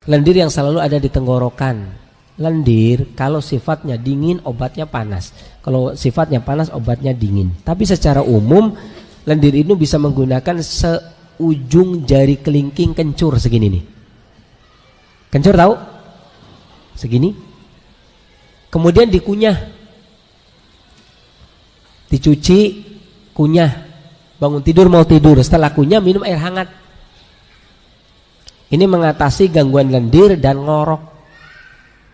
Lendir yang selalu ada di tenggorokan. Lendir kalau sifatnya dingin obatnya panas. Kalau sifatnya panas obatnya dingin. Tapi secara umum lendir itu bisa menggunakan seujung jari kelingking kencur segini nih. Kencur tahu? Segini. Kemudian dikunyah. Dicuci, kunyah. Bangun tidur mau tidur, setelah kunyah minum air hangat. Ini mengatasi gangguan lendir dan ngorok.